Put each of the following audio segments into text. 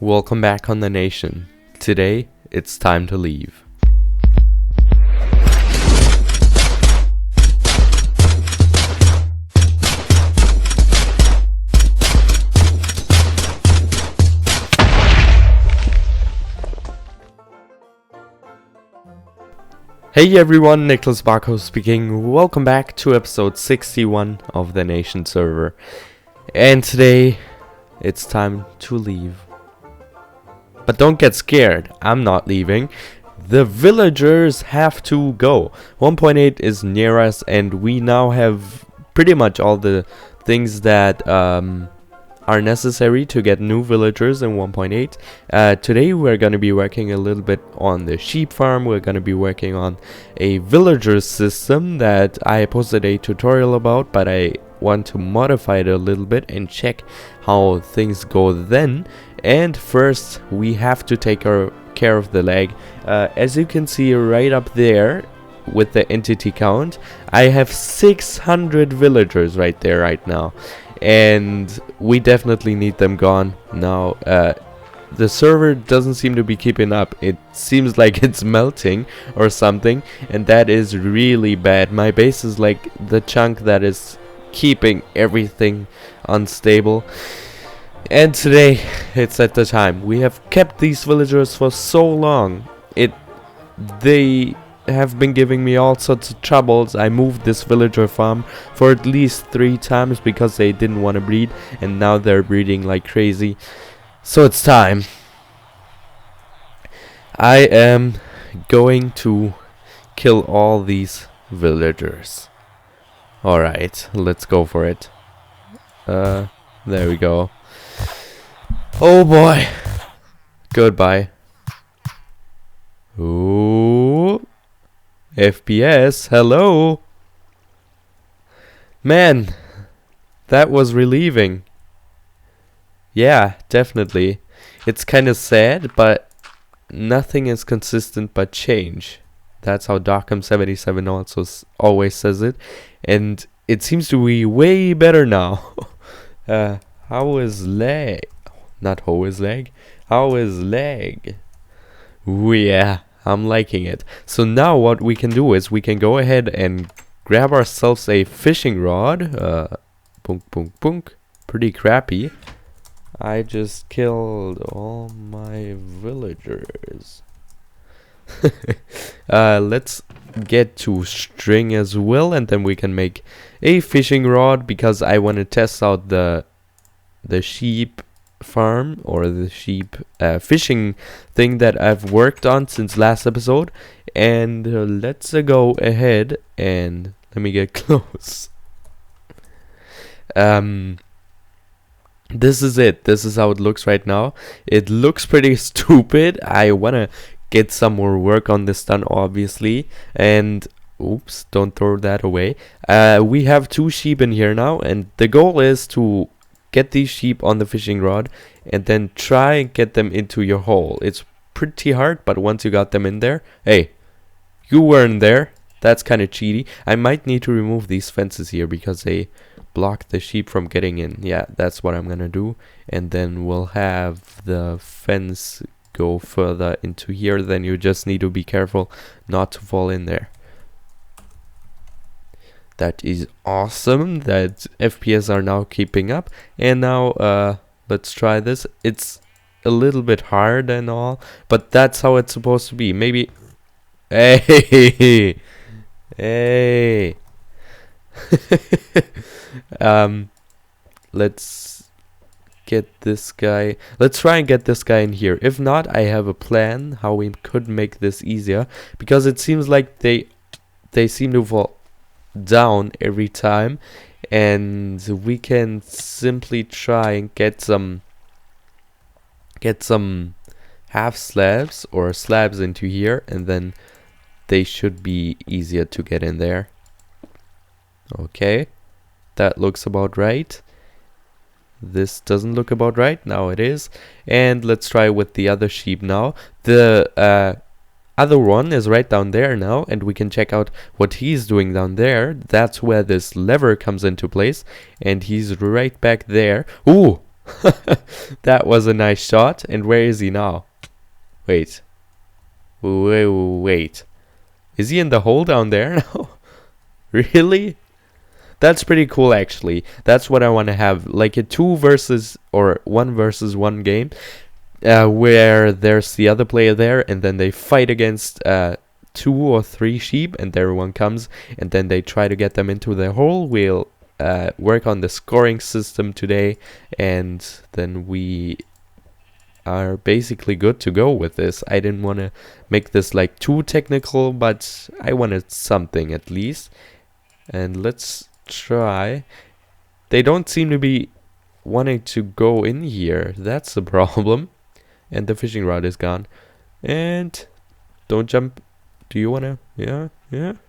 Welcome back on the nation. Today, it's time to leave. Hey everyone, Nicholas Barco speaking. Welcome back to episode 61 of the Nation server. And today, it's time to leave. But don't get scared, I'm not leaving. The villagers have to go. 1.8 is near us and we now have pretty much all the things that are necessary to get new villagers in 1.8. Today we're going to be working a little bit on the sheep farm. We're going to be working on a villager system that I posted a tutorial about, but I want to modify it a little bit and check how things go then. And first we have to take care of the lag. As you can see right up there with the entity count, I have 600 villagers right there right now. And we definitely need them gone now. The server doesn't seem to be keeping up. It seems like it's melting or something, and that is really bad. My base is like the chunk that is keeping everything unstable. And today, it's at the time. We have kept these villagers for so long. They have been giving me all sorts of troubles. I moved this villager farm for at least 3 times because they didn't want to breed, and now they're breeding like crazy. So it's time. I am going to kill all these villagers. Alright, let's go for it. There we go. Oh boy. Goodbye. Ooh. FPS, hello. Man, that was relieving. Yeah, definitely. It's kind of sad, but nothing is consistent but change. That's how Dockham77 also always says it. And it seems to be way better now. How is lag? Not how is lag. How is lag? Ooh, yeah. I'm liking it. So now what we can do is we can go ahead and grab ourselves a fishing rod. Punk, punk, punk. Pretty crappy. I just killed all my villagers. Let's get to string as well, and then we can make a fishing rod because I want to test out the sheep farm or the sheep fishing thing that I've worked on since last episode. And let's go ahead and let me get close. This is it. This is how it looks right now. It looks pretty stupid. I wanna get some more work on this done, obviously. And oops, don't throw that away. We have 2 sheep in here now, and the goal is to get these sheep on the fishing rod and then try and get them into your hole. It's pretty hard, but once you got them in there, hey, you weren't there. That's kind of cheaty. I might need to remove these fences here because they block the sheep from getting in. Yeah, that's what I'm gonna do. And then we'll have the fence go further into here. Then you just need to be careful not to fall in there. That is awesome that FPS are now keeping up. And now let's try this. It's a little bit hard and all, but that's how it's supposed to be. Maybe. Hey. Hey. Let's get this guy. Let's try and get this guy in here. If not, I have a plan how we could make this easier, because it seems like they seem to fall down every time, and we can simply try and get some half slabs or slabs into here, and then they should be easier to get in there. Okay, that looks about right. This doesn't look about right. Now it is. And let's try with the other sheep now. The other one is right down there now, and we can check out what he's doing down there. That's where this lever comes into place, and he's right back there. Ooh, That was a nice shot. And where is he now? Wait. Wait. Is he in the hole down there now? Really? That's pretty cool, actually. That's what I want to have. Like a 2 versus or 1 versus 1 game. Where there's the other player there. And then they fight against 2 or 3 sheep. And everyone comes. And then they try to get them into their hole. We'll work on the scoring system today. And then we are basically good to go with this. I didn't want to make this like too technical, but I wanted something at least. And let's try. They don't seem to be wanting to go in here. That's the problem. And the fishing rod is gone. And don't jump. Do you want to? Yeah.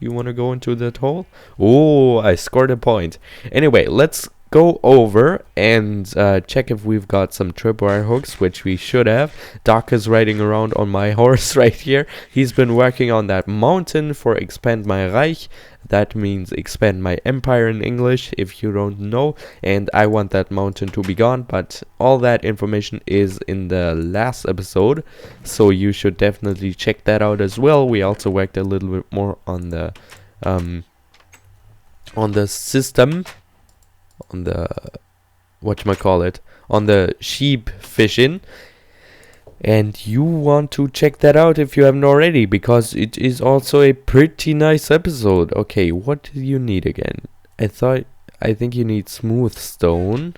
You want to go into that hole? Oh, I scored a point. Anyway, let's go over and check if we've got some tripwire hooks, which we should have. Doc is riding around on my horse right here. He's been working on that mountain for expand my Reich. That means expand my empire in English, if you don't know. And I want that mountain to be gone, but all that information is in the last episode, so you should definitely check that out as well. We also worked a little bit more on the system, on the whatchamacallit, on the sheep fishing. And you want to check that out if you haven't already, because it is also a pretty nice episode. Okay, what do you need again? I think you need smooth stone.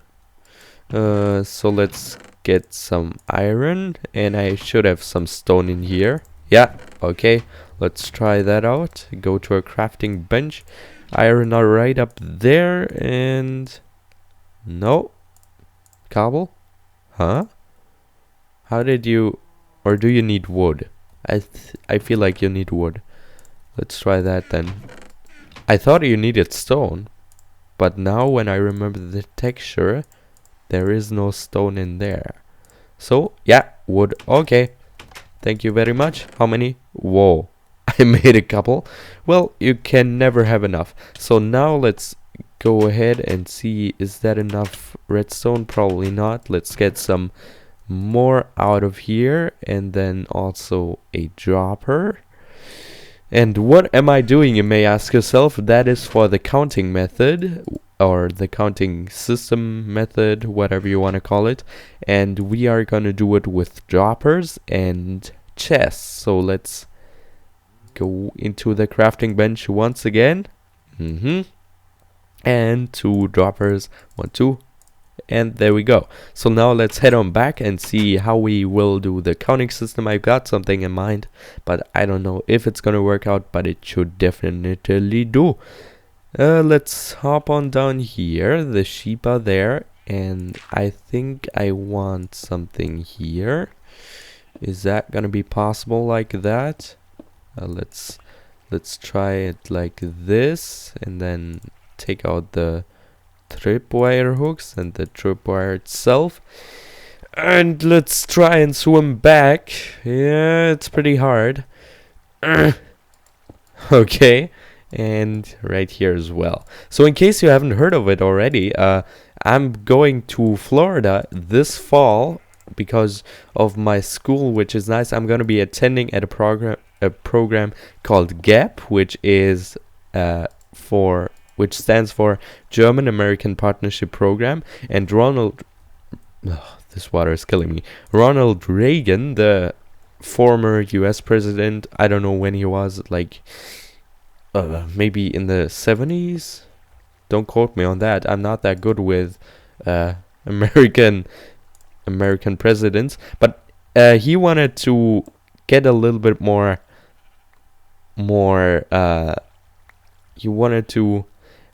So let's get some iron, and I should have some stone in here. Yeah, okay, let's try that out. Go to a crafting bench. Iron are right up there, and no cobble, huh? How did you, or do you need wood? I feel like you need wood. Let's try that then. I thought you needed stone, but now when I remember the texture, there is no stone in there. So yeah, wood. Okay, thank you very much. How many? Whoa, I made a couple. Well, you can never have enough. So now let's go ahead and see, is that enough redstone? Probably not. Let's get some more out of here, and then also a dropper. And what am I doing, you may ask yourself? That is for the counting method, or the counting system method, whatever you want to call it. And we are gonna do it with droppers and chests. So let's go into the crafting bench once again. And 2 droppers, 1, 2. And there we go. So now let's head on back and see how we will do the counting system. I've got something in mind, but I don't know if it's gonna work out, but it should definitely do. Let's hop on down here. The sheep are there, and I think I want something here. Is that gonna be possible like that? Let's try it like this, and then take out the tripwire hooks and the tripwire itself, and let's try and swim back. Yeah, it's pretty hard. Okay, and right here as well. So in case you haven't heard of it already, I'm going to Florida this fall because of my school, which is nice. I'm gonna be attending at a program called GAP, which is which stands for German American Partnership Program. And this water is killing me. Ronald Reagan, the former US president, I don't know when he was, like maybe in the 70s. Don't quote me on that. I'm not that good with American presidents, but he wanted to get a little bit more he wanted to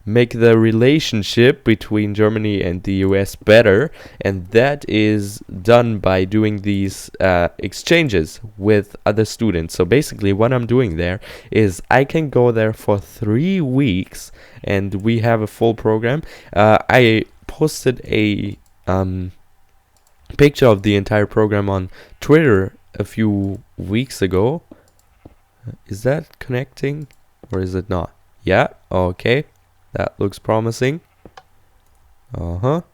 make the relationship between Germany and the US better, and that is done by doing these exchanges with other students. So basically what I'm doing there is I can go there for 3 weeks, and we have a full program. I posted a picture of the entire program on Twitter a few weeks ago. Is that connecting or is it not? Yeah, okay. That looks promising. And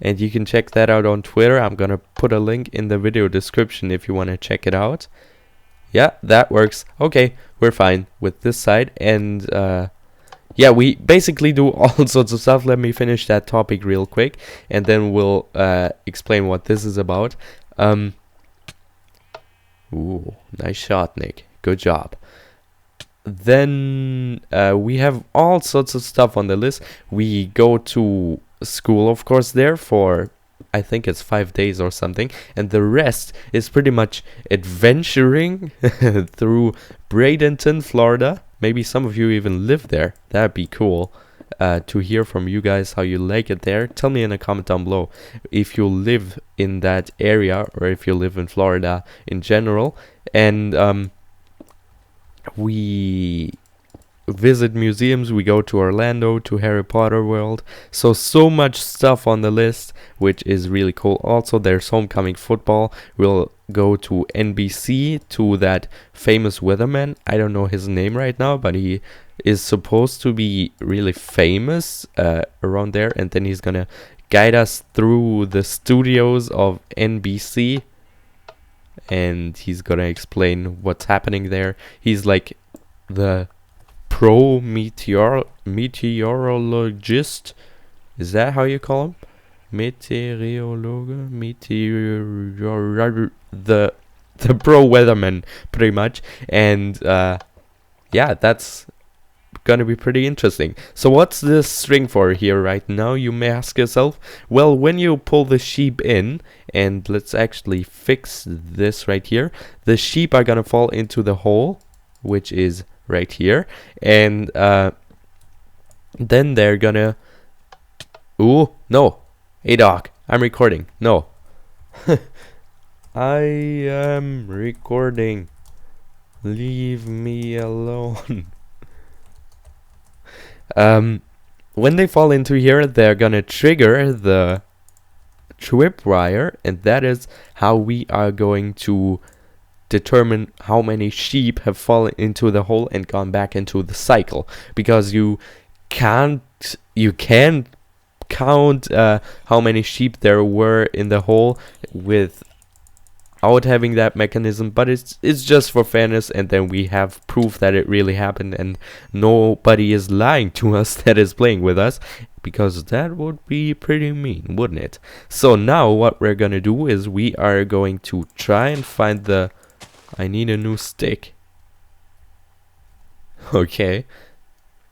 and you can check that out on Twitter. I'm gonna put a link in the video description if you want to check it out. Yeah, that works. Okay, we're fine with this side, and yeah, we basically do all sorts of stuff. Let me finish that topic real quick, and then we'll explain what this is about. Ooh, nice shot, Nick. Good job. Then we have all sorts of stuff on the list. We go to school, of course, there for I think it's 5 days or something, and the rest is pretty much adventuring through Bradenton, Florida. Maybe some of you even live there. That'd be cool to hear from you guys how you like it there. Tell me in a comment down below if you live in that area or if you live in Florida in general. And we visit museums. We go to Orlando, to Harry Potter World. So much stuff on the list, which is really cool. Also, there's homecoming football. We'll go to NBC, to that famous weatherman. I don't know his name right now, but he is supposed to be really famous around there, and then he's gonna guide us through the studios of NBC, and he's gonna explain what's happening there. He's like the pro meteorologist. Is that how you call him? The pro weatherman, pretty much. And yeah, that's gonna be pretty interesting. So what's this string for here right now, you may ask yourself? Well, when you pull the sheep in, and let's actually fix this right here, the sheep are gonna fall into the hole, which is right here, and then they're gonna no, hey dog, I'm recording. No. I am recording, leave me alone. When they fall into here, they're gonna trigger the tripwire, and that is how we are going to determine how many sheep have fallen into the hole and gone back into the cycle, because you can't count how many sheep there were in the hole without having that mechanism, but it's just for fairness, and then we have proof that it really happened and nobody is lying to us that is playing with us, because that would be pretty mean, wouldn't it? So now what we're gonna do is we are going to try and find the I need a new stick. Okay,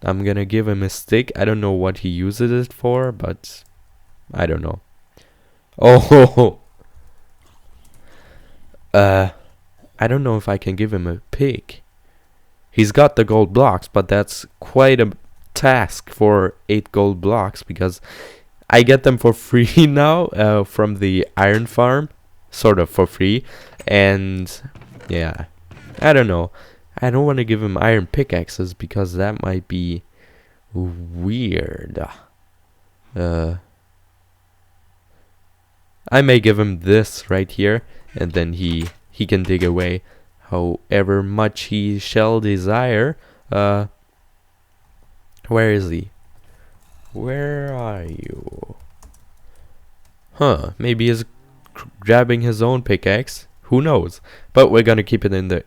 I'm gonna give him a stick. I don't know what he uses it for, but I don't know. Oh, I don't know if I can give him a pick. He's got the gold blocks, but that's quite a task for 8 gold blocks, because I get them for free now from the iron farm, sort of for free, and yeah, I don't know. I don't want to give him iron pickaxes because that might be weird. I may give him this right here, and then he can dig away however much he shall desire. Where is he? Where are you? Huh, maybe he's grabbing his own pickaxe. Who knows? But we're gonna keep it in the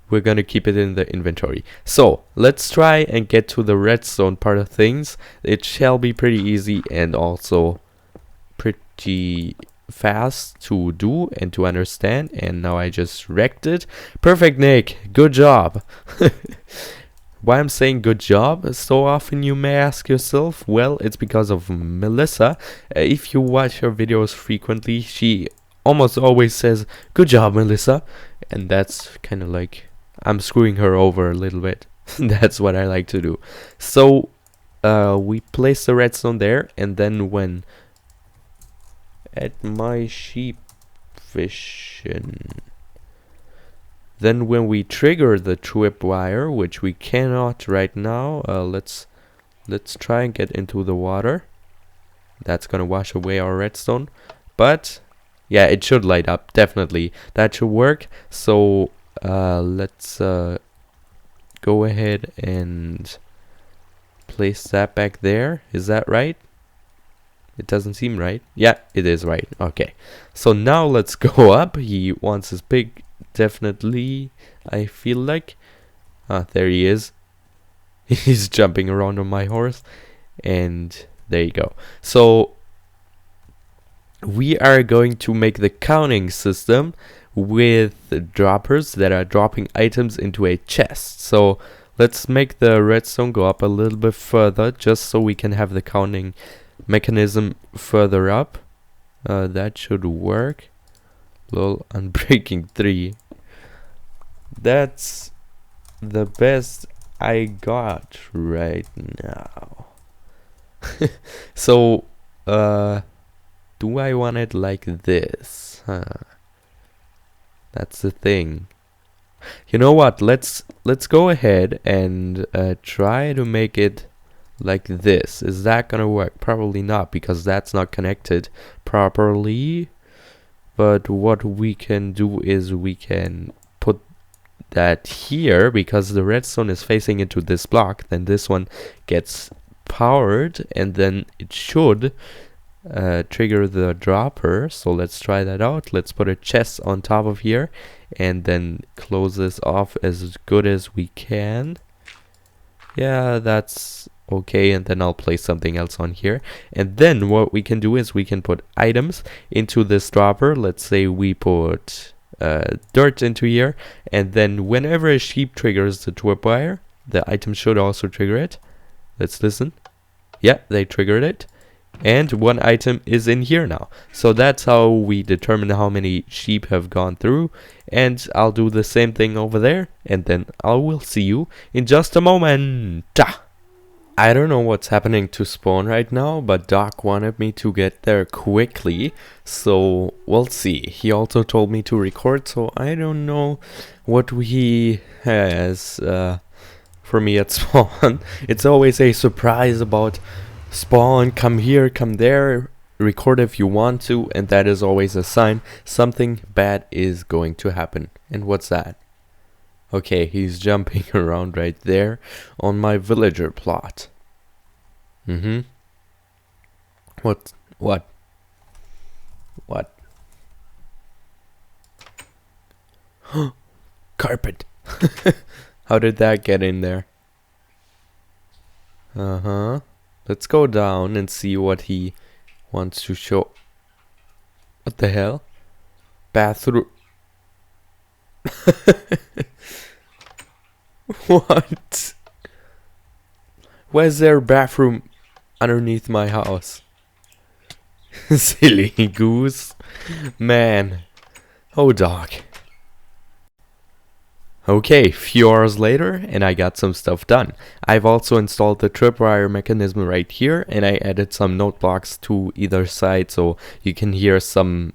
we're gonna keep it in the inventory. So let's try and get to the redstone part of things. It shall be pretty easy and also pretty fast to do and to understand. And now I just wrecked it. Perfect, Nick. Good job. Why I'm saying good job so often, you may ask yourself? Well, it's because of Melissa. If you watch her videos frequently, she almost always says, "Good job, Melissa." And that's kind of like I'm screwing her over a little bit. That's what I like to do. So we place the redstone there, and then when at my sheep fishing, then when we trigger the tripwire, which we cannot right now, let's try and get into the water. That's gonna wash away our redstone, but yeah, it should light up, definitely. That should work. So let's go ahead and place that back there. Is that right? It doesn't seem right. Yeah, it is right. Okay. So now let's go up. He wants his pig, definitely, I feel like. Ah, there he is. He's jumping around on my horse. And there you go. So we are going to make the counting system with droppers that are dropping items into a chest. So let's make the redstone go up a little bit further, just so we can have the counting mechanism further up. That should work. Lol, unbreaking 3. That's the best I got right now. So, do I want it like this? That's the thing. You know what? Let's go ahead and try to make it like this. Is that gonna work? Probably not, because that's not connected properly. But what we can do is we can put that here, because the redstone is facing into this block. Then this one gets powered, and then it should trigger the dropper. So let's try that out. Let's put a chest on top of here, and then close this off as good as we can. Yeah, that's okay. And then I'll place something else on here, and then what we can do is we can put items into this dropper. Let's say we put dirt into here, and then whenever a sheep triggers the tripwire, the item should also trigger it. Let's listen. Yeah, they triggered it, and one item is in here now. So that's how we determine how many sheep have gone through, and I'll do the same thing over there, and then I will see you in just a moment. I don't know what's happening to spawn right now, but Doc wanted me to get there quickly, so we'll see. He also told me to record, so I don't know what he has for me at spawn. It's always a surprise about spawn. Come here, come there, record if you want to, and that is always a sign something bad is going to happen. And what's that? Okay, he's jumping around right there on my villager plot. What? Carpet. How did that get in there? Let's go down and see what he wants to show. What the hell? Bathroom. What? Where's their bathroom underneath my house? Silly goose. Man. Oh, Doc. Okay, few hours later, and I got some stuff done. I've also installed the tripwire mechanism right here, and I added some note blocks to either side, so you can hear some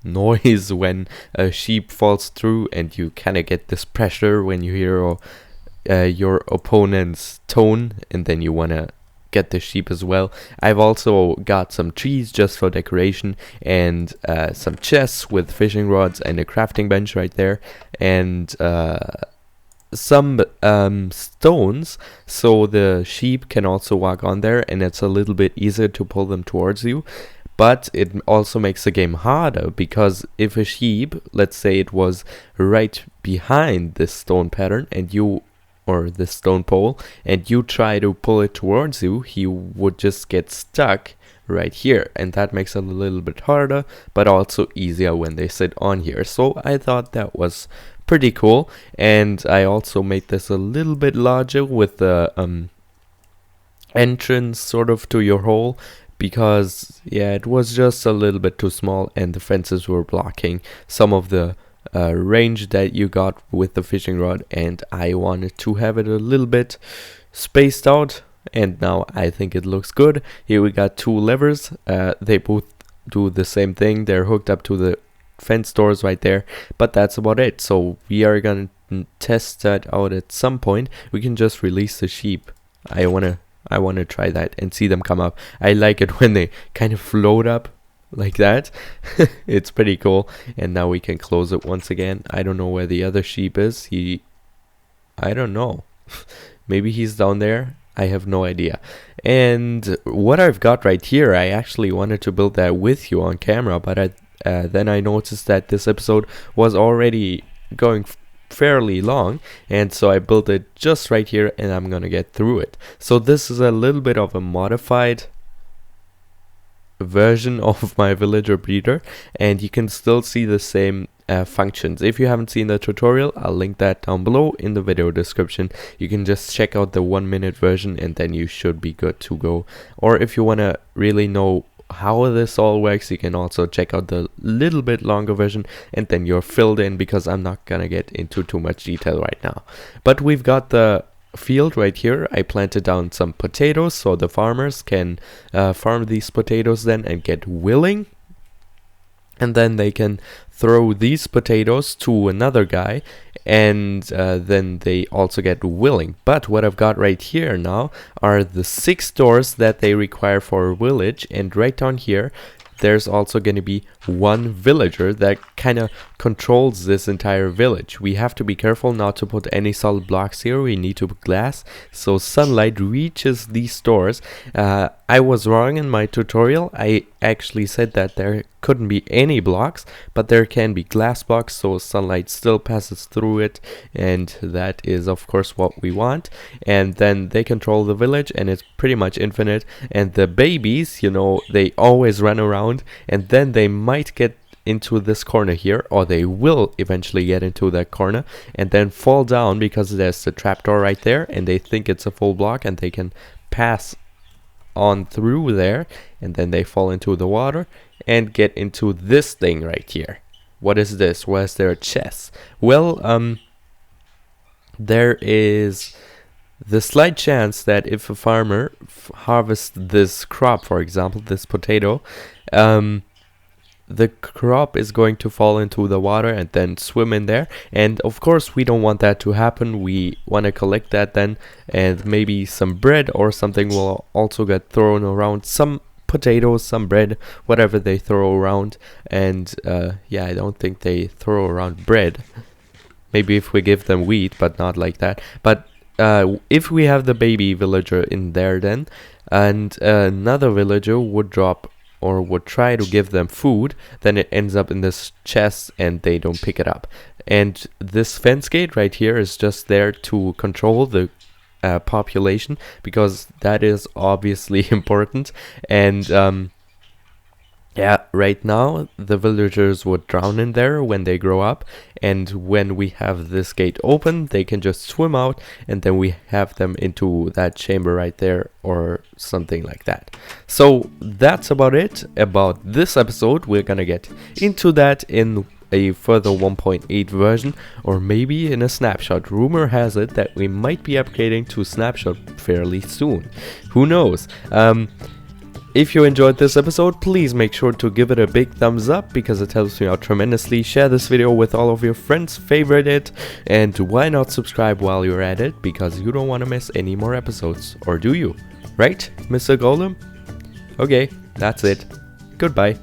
noise when a sheep falls through, and you kind of get this pressure when you hear your opponent's tone, and then you want to get the sheep as well. I've also got some trees just for decoration, and some chests with fishing rods and a crafting bench right there, and some stones so the sheep can also walk on there, and it's a little bit easier to pull them towards you. But it also makes the game harder, because if a sheep, let's say it was right behind this stone pattern, and you, or this stone pole, and you try to pull it towards you, he would just get stuck right here, and that makes it a little bit harder, but also easier when they sit on here. So I thought that was pretty cool, and I also made this a little bit larger with the entrance sort of to your hole, because yeah, it was just a little bit too small, and the fences were blocking some of the range that you got with the fishing rod, and I wanted to have it a little bit spaced out, and now I think it looks good. Here we got two levers, they both do the same thing, they're hooked up to the fence doors right there, but that's about it. So we are gonna test that out at some point. We can just release the sheep. I wanna try that and see them come up. I like it when they kind of float up like that. It's pretty cool. And now we can close it once again. I don't know where the other sheep is. I don't know. Maybe he's down there. I have no idea. And what I've got right here, I actually wanted to build that with you on camera, but then I noticed that this episode was already going fairly long, and so I built it just right here, and I'm gonna get through it. So this is a little bit of a modified version of my villager breeder, and you can still see the same functions. If you haven't seen the tutorial, I'll link that down below in the video description. You can just check out the 1-minute version, and then you should be good to go. Or if you want to really know how this all works, you can also check out the little bit longer version, and then you're filled in, because I'm not gonna get into too much detail right now. But we've got the field right here. I planted down some potatoes so the farmers can farm these potatoes then and get willing, and then they can throw these potatoes to another guy, and then they also get willing. But what I've got right here now are the 6 doors that they require for a village, and right down here there's also going to be 1 villager that kind of controls this entire village. We have to be careful not to put any solid blocks here. We need to put glass so sunlight reaches these doors. I was wrong in my tutorial. I actually said that there couldn't be any blocks, but there can be glass blocks so sunlight still passes through it, and that is of course what we want. And then they control the village, and it's pretty much infinite. And the babies, you know, they always run around, and then they might get into this corner here, or they will eventually get into that corner and then fall down, because there's the trapdoor right there, and they think it's a full block, and they can pass on through there, and then they fall into the water and get into this thing right here. What is this? Why is there a chest? Well, there is the slight chance that if a farmer harvests this crop, for example this potato, the crop is going to fall into the water and then swim in there, and of course we don't want that to happen. We want to collect that then, and maybe some bread or something will also get thrown around. Some potatoes, some bread, whatever they throw around. And yeah, I don't think they throw around bread. Maybe if we give them wheat, but not like that. But if we have the baby villager in there then, and another villager would drop or would try to give them food, then it ends up in this chest and they don't pick it up. And this fence gate right here is just there to control the population, because that is obviously important. And yeah, right now the villagers would drown in there when they grow up, and when we have this gate open they can just swim out, and then we have them into that chamber right there or something like that. So that's about it about this episode. We're gonna get into that in a further 1.8 version, or maybe in a snapshot. Rumor has it that we might be upgrading to snapshot fairly soon. Who knows? If you enjoyed this episode, please make sure to give it a big thumbs up, because it helps me out tremendously. Share this video with all of your friends, favorite it, and why not subscribe while you're at it, because you don't want to miss any more episodes. Or do you? Right, Mr. Golem? Okay, that's it. Goodbye.